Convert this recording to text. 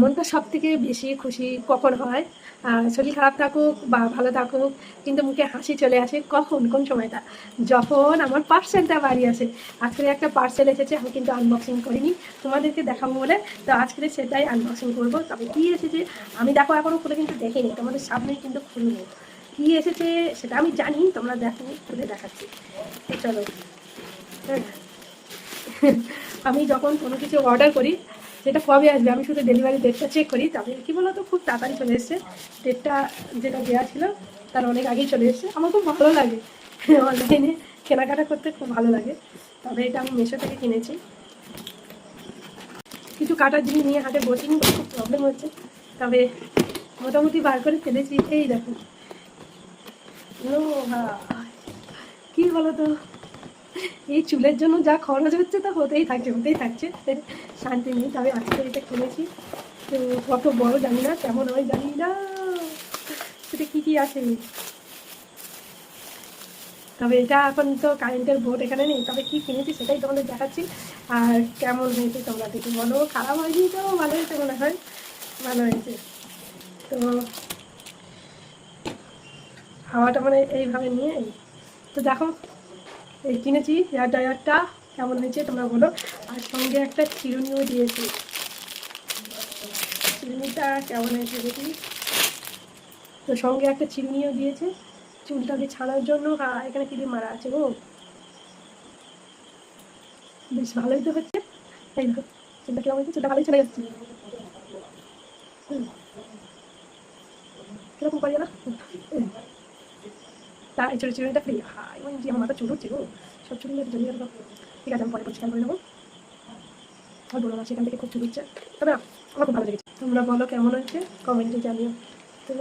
মনটা সবথেকে বেশি খুশি কখন হয়, শরীর খারাপ থাকুক বা ভালো থাকুক, কিন্তু মুখে হাসি চলে আসে কখন, কোন সময়টা, যখন আমার পার্সেলটা বাড়ি আসে। আজকে একটা পার্সেল এসেছে, আমি কিন্তু আনবক্সিং করিনি, তোমাদেরকে দেখাবো বলে। তো আজকে সেটাই আনবক্সিং করবো। তবে কী এসেছে আমি দেখো এখনও খুলে কিন্তু দেখিনি, তোমাদের সামনেই কিন্তু খুলবো। কী এসেছে সেটা আমি জানি, তোমরা দেখো, খুলে দেখাচ্ছি। তো চলো। হ্যাঁ, আমি যখন কোনো কিছু অর্ডার করি, যেটা কবে আসবে আমি শুধু ডেলিভারি ডেটটা চেক করি। তবে কী বলো তো, খুব তাড়াতাড়ি চলে এসছে ডেটটা, যেটা দেওয়া ছিল তার অনেক আগেই চলে এসছে। আমার খুব ভালো লাগে অনলাইনে কেনাকাটা করতে, খুব ভালো লাগে। তবে এটা আমি মিশো থেকে কিনেছি। কিছু কাটার জিনিস নিয়ে হাতে বসিনি, খুব প্রবলেম হচ্ছে। তবে মোটামুটি বার করে ফেলেছি। এই দেখো, ও ভাই, কী বলো তো, এই চুলের জন্য যা খরচ হচ্ছে তা হতেই থাকছে, শান্তি নেই। তবে আজকে এটা কিনেছি, তো কত বড় জানি না, কেমন হয় জানি না, সেটা কী আছে। তবে এটা এখন তো কারেন্টের বোর্ড এখানে নেই, তবে কী কিনেছি সেটাই তোমাদের দেখাচ্ছি। আর কেমন হয়েছে তোমরা দেখে বলো, খারাপ হয়নি তো, ভালো হয়েছে মনে হয়, ভালো হয়েছে। তো হাওয়াটা মানে এইভাবে নিয়ে, তো দেখো এই কিনেছি হেয়ার ড্রায়ারটা, কেমন হয়েছে তোমরা বলো। আর সঙ্গে একটা চিরুনিও দিয়েছি, চিরুনিটা কেমন হয়েছে দেখি। তো সঙ্গে একটা চিরুনিও দিয়েছে চুলটাকে ছাড়ার জন্য। এখানে ক্রিম মারা আছে, ও বেশ ভালোই তো হচ্ছে। এই দেখো চুলটা কেমন হয়েছে, চুলটা ভালোই চলে যাচ্ছে। কিরকম পারি না, তা এই ছোটো চিরুনিটা ফ্রি। এমন যে আমার মাথা চুল হচ্ছে গো, সব চুলগুলো জমিয়ে গেল। ঠিক আছে, আমি পরে পরিষ্কার করে নেবো। আর বলো না, সেখান থেকে খুব চুল হচ্ছে। তবে আমার খুব ভালো লেগেছে। তোমরা বলো কেমন হয়েছে, কমেন্টে জানিও। তো